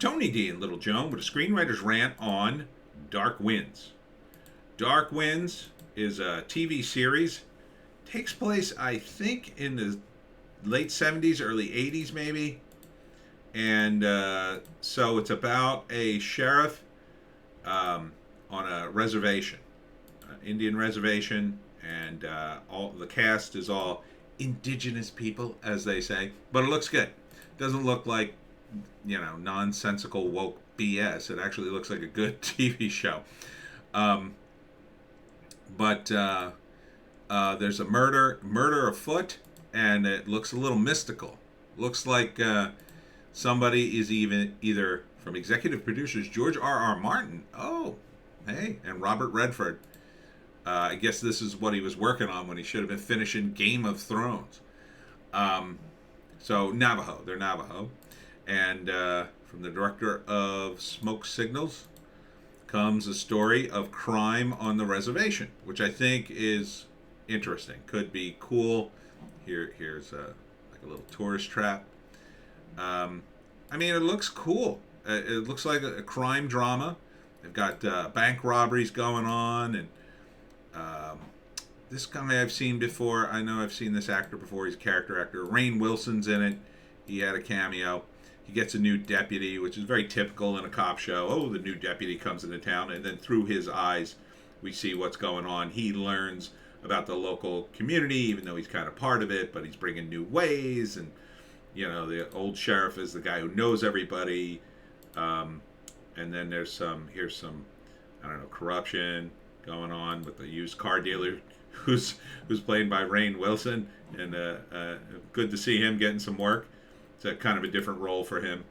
Tony D and Little Joan with a screenwriter's rant on Dark Winds. Dark Winds is a TV series. Takes place, I think, in the late 70s, early 80s, maybe. And so it's about a sheriff on a reservation, Indian reservation, and all the cast is all indigenous people, as they say. But it looks good. Doesn't look like nonsensical woke BS. It actually looks like a good TV show. But there's a murder afoot, and it looks a little mystical. Looks like somebody is either from executive producers George R.R. Martin. Oh, hey, and Robert Redford. I guess this is what he was working on when he should have been finishing Game of Thrones. So Navajo, they're Navajo. And from the director of Smoke Signals comes a story of crime on the reservation, which I think is interesting. Could be cool. Here's like a little tourist trap. I mean, it looks cool. It looks like a crime drama. They've got bank robberies going on, and this guy I've seen before. I know I've seen this actor before. He's a character actor. Rainn Wilson's in it. He had a cameo. He gets a new deputy, which is very typical in a cop show. Oh, the new deputy comes into town, and then through his eyes, we see what's going on. He learns about the local community, even though he's kind of part of it, but he's bringing new ways, and the old sheriff is the guy who knows everybody. And then here's some, I don't know, corruption going on with the used car dealer who's played by Rainn Wilson, and good to see him getting some work. It's a kind of a different role for him.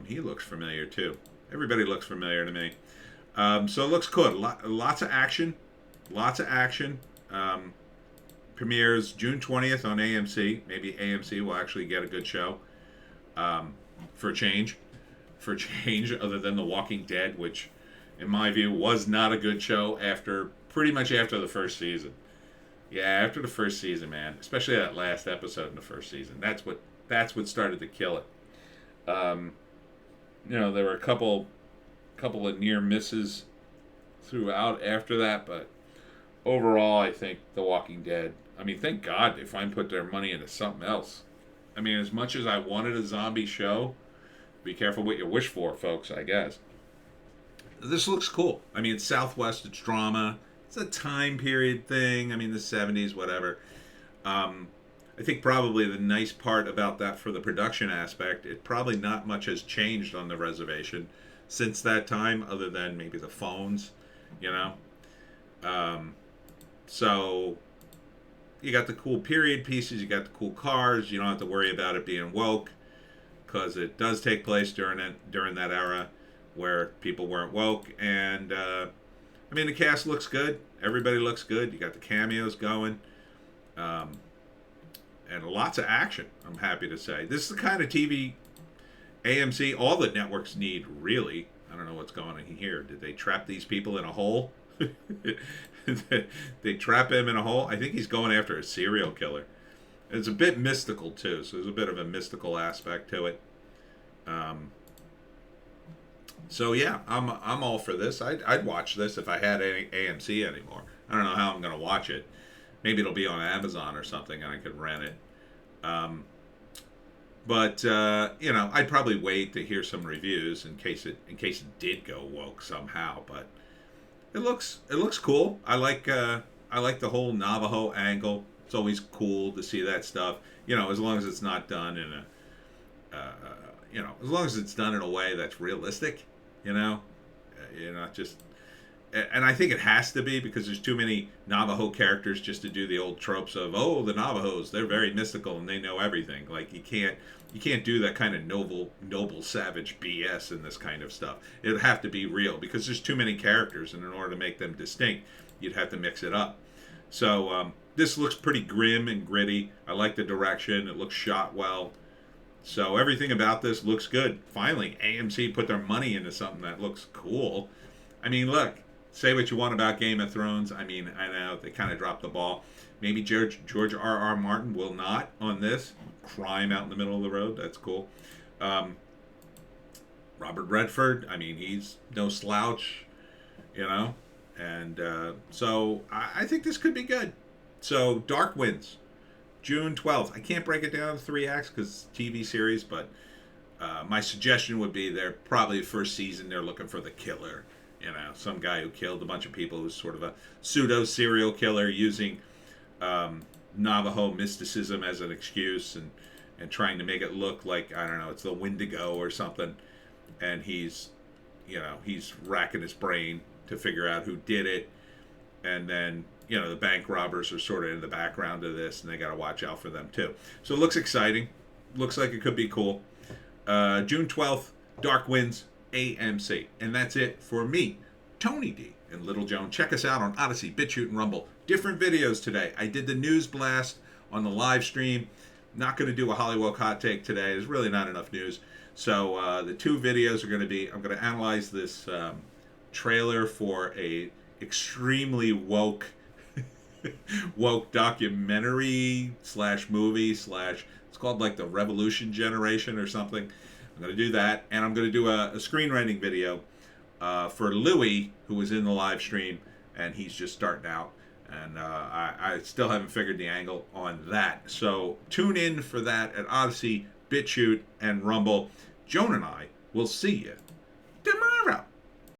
He looks familiar too. Everybody looks familiar to me. So it looks good. Lots of action. Premieres June 20th on AMC. Maybe AMC will actually get a good show for a change. Other than The Walking Dead, which in my view was not a good show pretty much after the first season. Yeah, after the first season, man, especially that last episode in the first season. That's what started to kill it. There were a couple of near misses throughout after that, but overall, I think The Walking Dead. I mean, thank God they finally put their money into something else. I mean, as much as I wanted a zombie show, be careful what you wish for, folks, I guess. This looks cool. I mean, it's Southwest, it's drama. It's a time period thing. I mean, the 70s, whatever. I think probably the nice part about that for the production aspect, it probably not much has changed on the reservation since that time, other than maybe the phones, So you got the cool period pieces, you got the cool cars, you don't have to worry about it being woke, because it does take place during that era where people weren't woke. And I mean, the cast looks good. Everybody looks good. You got the cameos going, and lots of action, I'm happy to say. This is the kind of TV AMC, all the networks need, really. I don't know what's going on here. Did they trap these people in a hole? They trap him in a hole. I think he's going after a serial killer. It's a bit mystical too, so there's a bit of a mystical aspect to it. So yeah, I'm all for this. I'd watch this if I had any AMC anymore. I don't know how I'm gonna watch it. Maybe it'll be on Amazon or something, and I could rent it. But I'd probably wait to hear some reviews in case it did go woke somehow. But it looks cool. I like the whole Navajo angle. It's always cool to see that stuff. As long as it's not done in as long as it's done in a way that's realistic. Just. And I think it has to be, because there's too many Navajo characters just to do the old tropes of, oh, the Navajos, they're very mystical and they know everything. Like, you can't do that kind of noble savage BS in this kind of stuff. It would have to be real, because there's too many characters, and in order to make them distinct, you'd have to mix it up. So this looks pretty grim and gritty. I like the direction. It looks shot well. So everything about this looks good. Finally, AMC put their money into something that looks cool. I mean, look. Say what you want about Game of Thrones. I mean, I know they kind of dropped the ball. Maybe George R.R. Martin will not on this. Crime out in the middle of the road. That's cool. Robert Redford, I mean, he's no slouch, you know? And so I think this could be good. So Dark Winds, June 12th. I can't break it down to 3 acts because TV series, but my suggestion would be they're probably first season, they're looking for the killer. You know, some guy who killed a bunch of people who's sort of a pseudo serial killer using Navajo mysticism as an excuse and trying to make it look like, I don't know, it's the Wendigo or something. And he's racking his brain to figure out who did it. And then, the bank robbers are sort of in the background of this, and they got to watch out for them too. So it looks exciting. Looks like it could be cool. June 12th, Dark Winds, AMC. And that's it for me, Tony D and Little Joan. Check us out on Odysee, Bitchute, and Rumble. Different videos today. I did the news blast on the live stream. Not going to do a Hollywoke hot take today. There's really not enough news. So the 2 videos are going to be, I'm going to analyze this trailer for a extremely woke documentary / movie / it's called like the Revolution Generation or something. I'm going to do that, and I'm going to do a screenwriting video for Louis, who was in the live stream, and he's just starting out, and I still haven't figured the angle on that. So tune in for that at Odysee, Bitchute, and Rumble. Joan and I will see you tomorrow.